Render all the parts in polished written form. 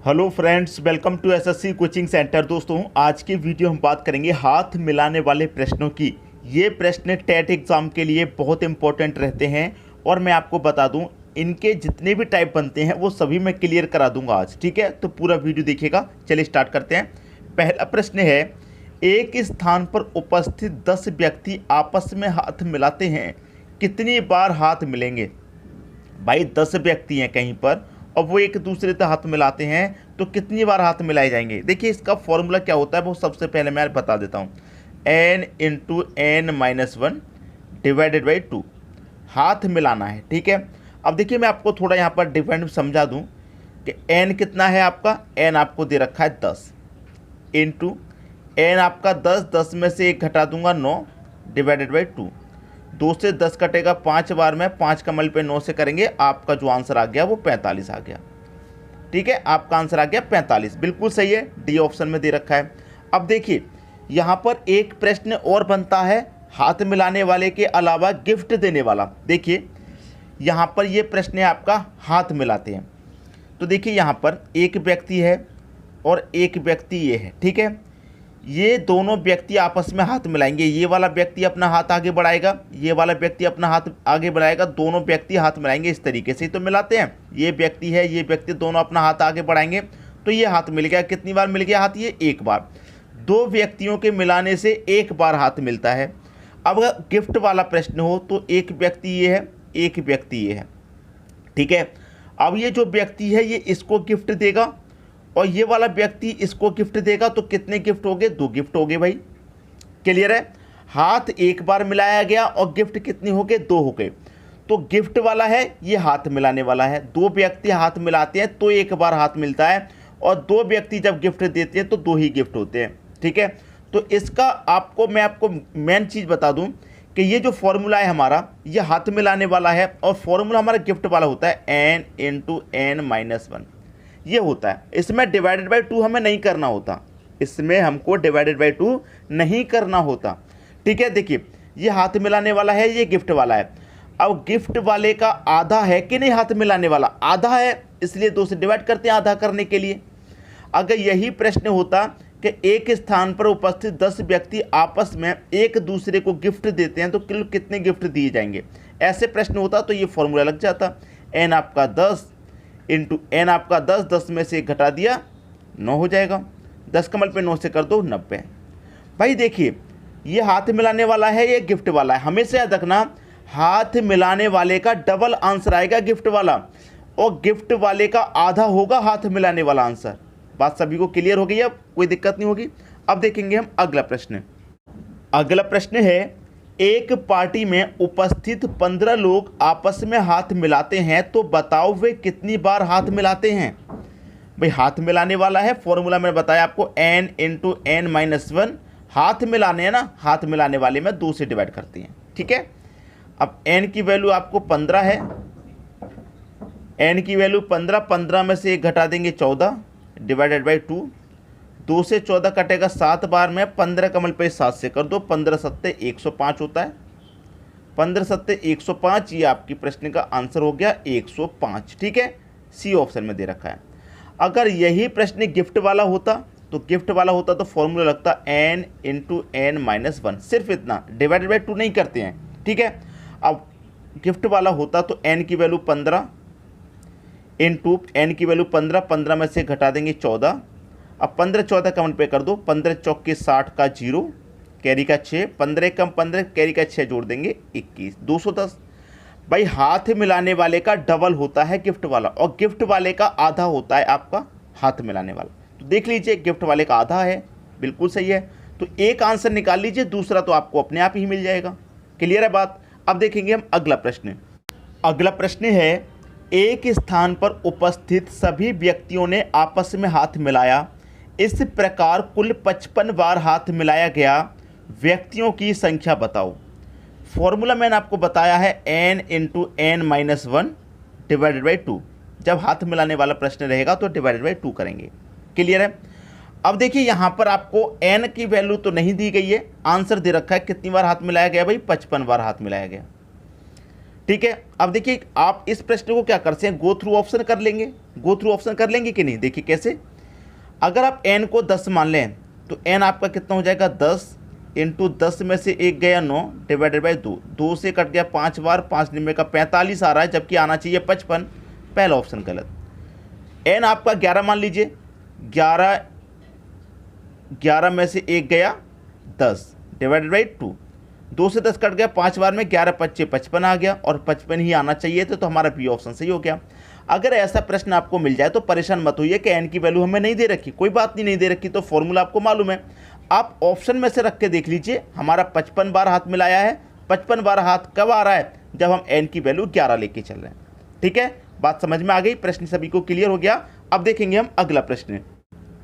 Hello friends, welcome to SSC coaching centre. दोस्तों, आज की वीडियो हम बात करेंगे हाथ मिलाने वाले प्रश्नों की। ये प्रश्न टेट एग्ज़ाम के लिए बहुत इंपॉर्टेंट रहते हैं और मैं आपको बता दूं, इनके जितने भी टाइप बनते हैं वो सभी मैं क्लियर करा दूंगा आज। ठीक है, तो पूरा वीडियो देखिएगा। चलिए स्टार्ट करते हैं। पहला प्रश्न है, एक स्थान पर उपस्थित 10 व्यक्ति आपस में हाथ मिलाते हैं, कितनी बार हाथ मिलेंगे? भाई 10 व्यक्ति हैं कहीं पर और वो एक दूसरे से हाथ मिलाते हैं तो कितनी बार हाथ मिलाए जाएंगे? देखिए, इसका फॉर्मूला क्या होता है वो सबसे पहले मैं बता देता हूँ। n into n minus one divided by 2 हाथ मिलाना है। ठीक है, अब देखिए मैं आपको थोड़ा यहाँ पर डिफरेंट समझा दूँ कि n कितना है आपका। n आपको दे रखा है 10 इंटू n आपका 10 में से 1 घटा दूंगा 9 डिवाइडेड बाई 2। 2 से 10 कटेगा 5 बार में, 5 का मल्टीप्लाई 9 से करेंगे, आपका जो आंसर आ गया वो 45 आ गया। ठीक है, आपका आंसर आ गया 45, बिल्कुल सही है, डी ऑप्शन में दे रखा है। अब देखिए यहाँ पर एक प्रश्न और बनता है हाथ मिलाने वाले के अलावा गिफ्ट देने वाला। देखिए यहाँ पर ये प्रश्न है आपका हाथ मिलाते हैं, तो देखिए यहाँ पर एक व्यक्ति है और एक व्यक्ति ये है। ठीक है, ये दोनों व्यक्ति आपस में हाथ मिलाएंगे। ये वाला व्यक्ति अपना हाथ आगे बढ़ाएगा, ये वाला व्यक्ति अपना हाथ आगे बढ़ाएगा, दोनों व्यक्ति हाथ मिलाएंगे। इस तरीके से ही तो मिलाते हैं। ये व्यक्ति है, ये व्यक्ति, दोनों अपना हाथ आगे बढ़ाएंगे तो ये हाथ मिल गया। कितनी बार मिल गया हाथ? ये एक बार। दो व्यक्तियों के मिलाने से एक बार हाथ मिलता है। अब अगर गिफ्ट वाला प्रश्न हो तो एक व्यक्ति ये है, एक व्यक्ति ये है। ठीक है, अब ये जो व्यक्ति है ये इसको गिफ्ट देगा और ये वाला व्यक्ति इसको गिफ्ट देगा, तो कितने गिफ्ट हो गए? 2 गिफ्ट हो गए। भाई क्लियर है? हाथ एक बार मिलाया गया और गिफ्ट कितने हो गए? 2 हो गए। तो गिफ्ट वाला है, ये हाथ मिलाने वाला है। 2 व्यक्ति हाथ मिलाते हैं तो एक बार हाथ मिलता है और 2 व्यक्ति जब गिफ्ट देते हैं तो 2 ही गिफ्ट होते हैं। ठीक है, तो इसका मैं आपको मेन चीज़ बता दूं कि ये जो फॉर्मूला है हमारा, ये हाथ मिलाने वाला है और फॉर्मूला हमारा गिफ्ट वाला होता है n into n minus one, ये होता है। इसमें डिवाइडेड बाई 2 हमें नहीं करना होता, इसमें हमको डिवाइडेड बाई 2 नहीं करना होता। ठीक है, देखिए ये हाथ मिलाने वाला है, ये गिफ्ट वाला है। अब गिफ्ट वाले का आधा है कि नहीं हाथ मिलाने वाला? आधा है, इसलिए 2 से डिवाइड करते हैं आधा करने के लिए। अगर यही प्रश्न होता कि एक स्थान पर उपस्थित 10 व्यक्ति आपस में एक दूसरे को गिफ्ट देते हैं तो कितने गिफ्ट दिए जाएंगे, ऐसे प्रश्न होता तो ये फॉर्मूला लग जाता। n आपका 10 इंटू एन आपका 10 में से 1 घटा दिया 9 हो जाएगा। 10 का मल्टीप्लाई 9 से कर दो 90। भाई देखिए ये हाथ मिलाने वाला है, ये गिफ्ट वाला है। हमेशा याद रखना, हाथ मिलाने वाले का डबल आंसर आएगा गिफ्ट वाला, और गिफ्ट वाले का आधा होगा हाथ मिलाने वाला आंसर। बात सभी को क्लियर हो गई? अब कोई दिक्कत नहीं होगी। अब देखेंगे हम अगला प्रश्न। अगला प्रश्न है, एक पार्टी में उपस्थित 15 लोग आपस में हाथ मिलाते हैं तो बताओ वे कितनी बार हाथ मिलाते हैं? भाई हाथ मिलाने वाला है, फॉर्मूला मैंने बताया आपको n into n minus one. हाथ मिलाने हैं ना, हाथ मिलाने वाले में 2 से डिवाइड करते हैं। ठीक है, अब n की वैल्यू आपको 15 है, n की वैल्यू 15 में से 1 घटा देंगे 14 डिवाइडेड बाई 2। 2 से 14 कटेगा 7 बार में, 15 का मल्टीप्लाई 7 से कर दो, 15 सत्ते 105 होता है। 15 सत्ते 105, ये आपकी प्रश्न का आंसर हो गया 105। ठीक है, सी ऑप्शन में दे रखा है। अगर यही प्रश्न गिफ्ट वाला होता तो फॉर्मूला लगता n into n minus one, सिर्फ इतना, डिवाइडेड बाई 2 नहीं करते हैं। ठीक है, अब गिफ्ट वाला होता तो n की वैल्यू 15 इंटू एन की वैल्यू 15 में से घटा देंगे 14। अब 15 14 का मल्टीप्लाई कर दो, 15 चौके 60 का 0, कैरी का 6, 15 कम 15, कैरी का 6 जोड़ देंगे 21, 210। भाई हाथ मिलाने वाले का डबल होता है गिफ्ट वाला, और गिफ्ट वाले का आधा होता है आपका हाथ मिलाने वाला। तो देख लीजिए गिफ्ट वाले का आधा है, बिल्कुल सही है। तो एक आंसर निकाल लीजिए, दूसरा तो आपको अपने आप ही मिल जाएगा। क्लियर है बात? अब देखेंगे हम अगला प्रश्न। अगला प्रश्न है, एक स्थान पर उपस्थित सभी व्यक्तियों ने आपस में हाथ मिलाया, इस प्रकार कुल 55 बार हाथ मिलाया गया, व्यक्तियों की संख्या बताओ। फॉर्मूला मैंने आपको बताया है n into n minus one divided by 2। जब हाथ मिलाने वाला प्रश्न रहेगा तो डिवाइडेड बाई 2 करेंगे। क्लियर है? अब देखिए यहाँ पर आपको n की वैल्यू तो नहीं दी गई है, आंसर दे रखा है कितनी बार हाथ मिलाया गया? भाई 55 बार हाथ मिलाया गया। ठीक है, अब देखिए आप इस प्रश्न को क्या करते हैं, गो थ्रू ऑप्शन कर लेंगे। गो थ्रू ऑप्शन कर लेंगे कि नहीं, देखिए कैसे। अगर आप n को 10 मान लें तो n आपका कितना हो जाएगा, 10 इंटू 10 में से 1 गया 9 डिवाइडेड बाई 2, 2 से कट गया 5 बार, 5 निम्बे का 45 आ रहा है, जबकि आना चाहिए 55। पहला ऑप्शन गलत। n आपका 11 मान लीजिए, 11 में से 1 गया 10 डिवाइडेड बाई 2, 2 से 10 कट गया 5 बार में, 11 25 55 आ गया, और 55 ही आना चाहिए तो हमारा बी ऑप्शन सही हो गया। अगर ऐसा प्रश्न आपको मिल जाए तो परेशान मत होइए कि n की वैल्यू हमें नहीं दे रखी, कोई बात नहीं दे रखी तो फॉर्मूला आपको मालूम है, आप ऑप्शन में से रख के देख लीजिए। हमारा 55 बार हाथ मिलाया है, 55 बार हाथ कब आ रहा है, जब हम n की वैल्यू 11 लेके चल रहे हैं। ठीक है, बात समझ में आ गई, प्रश्न सभी को क्लियर हो गया। अब देखेंगे हम अगला प्रश्न।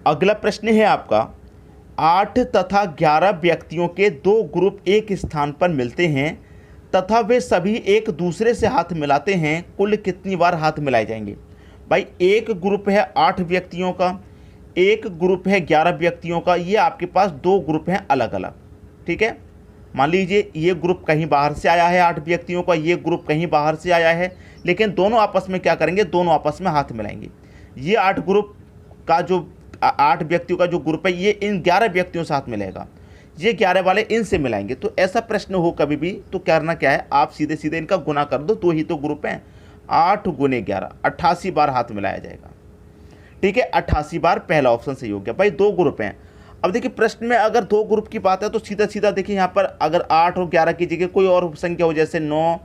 अगला प्रश्न है आपका, 8 तथा 11 व्यक्तियों के 2 ग्रुप एक स्थान पर मिलते हैं तथा वे सभी एक दूसरे से हाथ मिलाते हैं, कुल कितनी बार हाथ मिलाए जाएंगे। भाई एक ग्रुप है 8 व्यक्तियों का, एक ग्रुप है 11 व्यक्तियों का, ये आपके पास 2 ग्रुप हैं अलग अलग। ठीक है, मान लीजिए ये ग्रुप कहीं बाहर से आया है 8 व्यक्तियों का, ये ग्रुप कहीं बाहर से आया है, लेकिन दोनों आपस में क्या करेंगे, दोनों आपस में हाथ मिलाएंगे। ये 8 ग्रुप का जो 8 व्यक्तियों का जो ग्रुप है ये इन 11 व्यक्तियों से हाथ मिलेगा, ये 11 वाले इनसे मिलाएंगे। तो ऐसा प्रश्न हो कभी भी तो करना क्या है, आप सीधे सीधे इनका गुना कर दो, 2 ही तो ग्रुप हैं, 8 गुने 11 88 बार हाथ मिलाया जाएगा। ठीक है, 88 बार पहला ऑप्शन सही हो गया। भाई 2 ग्रुप हैं। अब देखिए प्रश्न में अगर 2 ग्रुप की बात है तो सीधा सीधा देखिए यहाँ पर अगर 8 और 11 की जगह कोई और संख्या हो, जैसे 9,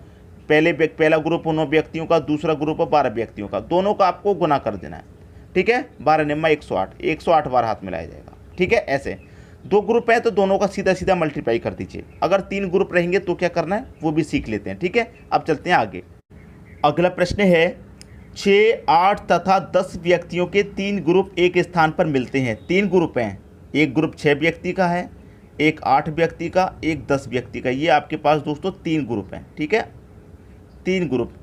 पहला ग्रुप हो 9 व्यक्तियों का, दूसरा ग्रुप हो 12 व्यक्तियों का, दोनों का आपको गुना कर देना है। ठीक है, 12 निम्मा 108, 108 बार हाथ मिलाया जाएगा। ठीक है, ऐसे 2 ग्रुप है तो दोनों का सीधा सीधा मल्टीप्लाई कर दीजिए। अगर 3 ग्रुप रहेंगे तो क्या करना है वो भी सीख लेते हैं। ठीक है, अब चलते हैं आगे। अगला प्रश्न है, 6, 8 तथा 10 व्यक्तियों के 3 ग्रुप एक स्थान पर मिलते हैं। 3 ग्रुप हैं, एक ग्रुप 6 व्यक्ति का है, एक 8 व्यक्ति का, एक 10 व्यक्ति का। ये आपके पास दोस्तों 3 ग्रुप हैं। ठीक है, 3 ग्रुप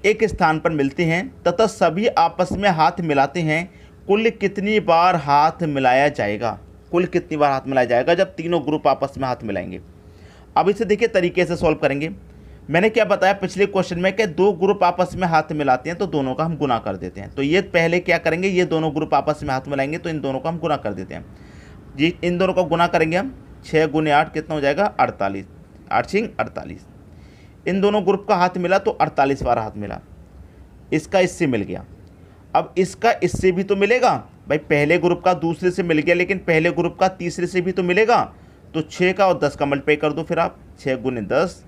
एक स्थान पर मिलते हैं तथा सभी आपस में हाथ मिलाते हैं, कुल कितनी बार हाथ मिलाया जाएगा। कुल कितनी बार हाथ मिलाया जाएगा जब तीनों ग्रुप आपस में हाथ मिलाएंगे। अब इसे देखिए तरीके से सॉल्व करेंगे। मैंने क्या बताया पिछले क्वेश्चन में कि 2 ग्रुप आपस में हाथ मिलाते हैं तो दोनों का हम गुना कर देते हैं। तो ये पहले क्या करेंगे, ये दोनों ग्रुप आपस में हाथ मिलाएंगे तो इन दोनों का हम गुना कर देते हैं जी। इन दोनों का गुना करेंगे हम, 6 गुने 8 कितना हो जाएगा 48, 8 6 48। इन दोनों ग्रुप का हाथ मिला तो 48 बार हाथ मिला, इसका इससे मिल गया। अब इसका इससे भी तो मिलेगा भाई, पहले ग्रुप का दूसरे से मिल गया, लेकिन पहले ग्रुप का तीसरे से भी तो मिलेगा। तो 6 का और 10 का मल्टीप्लाई कर दो, फिर आप 6 गुने 10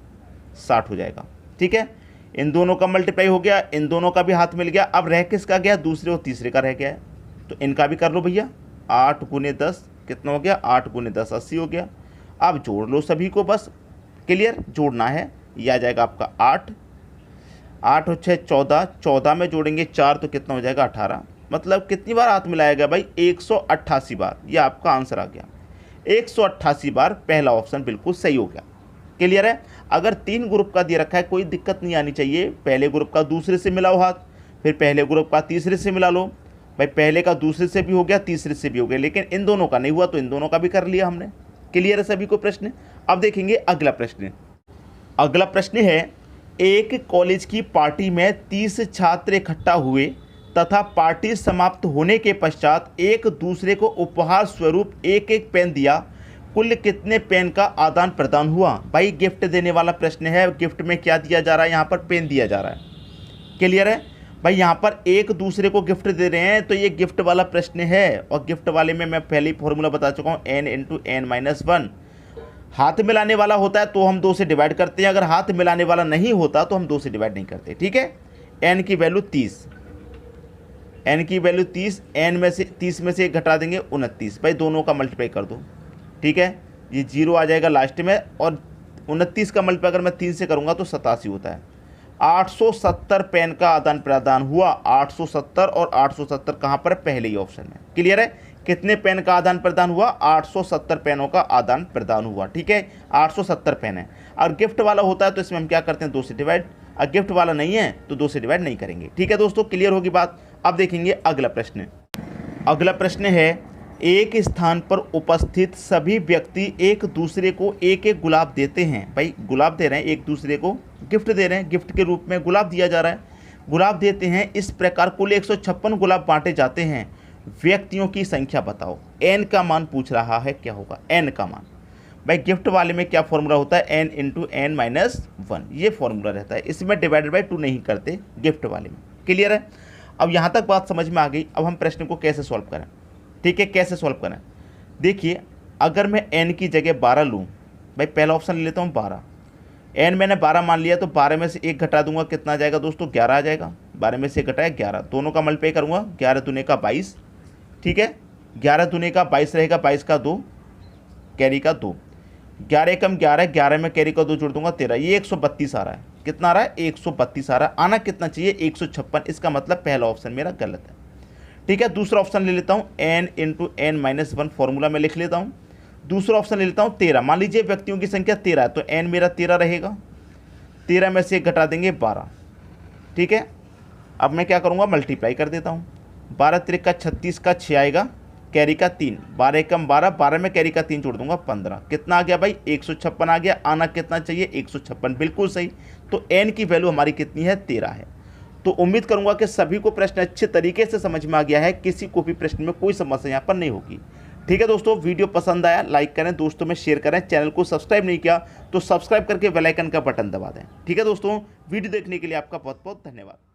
60 हो जाएगा। ठीक है, इन दोनों का मल्टीप्लाई हो गया, इन दोनों का भी हाथ मिल गया। अब रह किसका गया, दूसरे और तीसरे का रह गया है, तो इनका भी कर लो भैया। 8 गुने 10 कितना हो गया, 8 गुने 10 80 हो गया। अब जोड़ लो सभी को, बस क्लियर, जोड़ना है। यह आ जाएगा आपका 8 और 6 14, 14 में जोड़ेंगे 4 तो कितना हो जाएगा 18। मतलब कितनी बार हाथ मिलाया गया भाई, 188 बार। ये आपका आंसर आ गया, 188 बार। पहला ऑप्शन बिल्कुल सही हो गया। क्लियर है। अगर 3 ग्रुप का दे रखा है कोई दिक्कत नहीं आनी चाहिए। पहले ग्रुप का दूसरे से मिलाओ हाथ, फिर पहले ग्रुप का तीसरे से मिला लो। भाई पहले का दूसरे से भी हो गया, तीसरे से भी हो गया, लेकिन इन दोनों का नहीं हुआ तो इन दोनों का भी कर लिया हमने। क्लियर है सभी को प्रश्न। अब देखेंगे अगला प्रश्न। अगला प्रश्न है, एक कॉलेज की पार्टी में 30 छात्र इकट्ठा हुए तथा पार्टी समाप्त होने के पश्चात एक दूसरे को उपहार स्वरूप एक एक पेन दिया, कुल कितने पेन का आदान प्रदान हुआ। भाई गिफ्ट देने वाला प्रश्न है। गिफ्ट में क्या दिया जा रहा है, यहाँ पर पेन दिया जा रहा है। क्लियर है भाई, यहाँ पर एक दूसरे को गिफ्ट दे रहे हैं तो ये गिफ्ट वाला प्रश्न है। और गिफ्ट वाले में मैं पहले ही फॉर्मूला बता चुका हूँ, n इंटू n माइनस 1। हाथ मिलाने वाला होता है तो हम 2 से डिवाइड करते हैं, अगर हाथ मिलाने वाला नहीं होता तो हम 2 से डिवाइड नहीं करते। ठीक है, n की वैल्यू 30, n की वैल्यू 30, n में से 30 में से 1 घटा देंगे 29। भाई दोनों का मल्टीप्लाई कर दो। ठीक है, ये 0 आ जाएगा लास्ट में, और 29 का मल्टीप्लाई अगर मैं 3 से करूँगा तो 87 होता है। 870 पेन का आदान प्रदान हुआ। 870 और 870 कहाँ पर, पहले ही ऑप्शन में। क्लियर है, कितने पेन का आदान प्रदान हुआ, 870 पेनों का आदान प्रदान हुआ। ठीक है, 870 पेन है। और गिफ्ट वाला होता है तो इसमें हम क्या करते हैं, 2 से डिवाइड। और गिफ्ट वाला नहीं है तो 2 से डिवाइड नहीं करेंगे। ठीक है दोस्तों, क्लियर होगी बात। अब देखेंगे अगला प्रश्न। अगला प्रश्न है, एक स्थान पर उपस्थित सभी व्यक्ति एक दूसरे को एक एक गुलाब देते हैं। भाई गुलाब दे रहे हैं, एक दूसरे को गिफ्ट दे रहे हैं, गिफ्ट के रूप में गुलाब दिया जा रहा है, गुलाब देते हैं। इस प्रकार कुल 156 गुलाब बांटे जाते हैं। व्यक्तियों की संख्या बताओ। n का मान पूछ रहा है, क्या होगा n का मान। भाई गिफ्ट वाले में क्या फॉर्मूला होता है, n इंटू n माइनस 1, ये फॉर्मूला रहता है। इसमें डिवाइडेड बाई 2 नहीं करते गिफ्ट वाले में। क्लियर है। अब यहाँ तक बात समझ में आ गई। अब हम प्रश्न को कैसे सॉल्व करें, ठीक है, कैसे सॉल्व करें। देखिए अगर मैं n की जगह 12 लूँ, भाई पहला ऑप्शन ले लेता हूँ 12, n मैंने 12 मान लिया तो 12 में से 1 घटा दूंगा, कितना आ जाएगा दोस्तों, 11 आ जाएगा। 12 में से 1 घटाया 11, दोनों का मल्टीप्लाई करूँगा, 11 दूने का 22, ठीक है, 11 दूने का 22 रहेगा, 22 का 2, कैरी का 2, 11 एकम 11, 11 में कैरी का 2 जोड़ दूंगा 13, ये 132 आ रहा है। कितना आ रहा है, 132 आ रहा है। आना कितना चाहिए, 156। इसका मतलब पहला ऑप्शन मेरा गलत है। ठीक है, दूसरा ऑप्शन ले लेता हूँ, n into n minus 1 formula में लिख लेता हूँ। दूसरा ऑप्शन ले लेता हूँ 13। मान लीजिए व्यक्तियों की संख्या 13 है तो n मेरा 13 रहेगा, 13 में से 1 घटा देंगे 12, ठीक है। अब मैं क्या करूँगा, मल्टीप्लाई कर देता हूँ। 12 त्रिक का 36 का 6 आएगा, कैरी का 3, 12 एकम 12, 12 में कैरी का 3 जोड़ दूंगा 15, कितना आ गया भाई, 156 आ गया। आना कितना चाहिए, 156, बिल्कुल सही। तो n की वैल्यू हमारी कितनी है, 13 है। तो उम्मीद करूंगा कि सभी को प्रश्न अच्छे तरीके से समझ में आ गया है, किसी को भी प्रश्न में कोई समस्या यहाँ पर नहीं होगी। ठीक है दोस्तों, वीडियो पसंद आया लाइक करें, दोस्तों में शेयर करें, चैनल को सब्सक्राइब नहीं किया तो सब्सक्राइब करके बेल आइकन का बटन दबा दें। ठीक है दोस्तों, वीडियो देखने के लिए आपका बहुत बहुत धन्यवाद।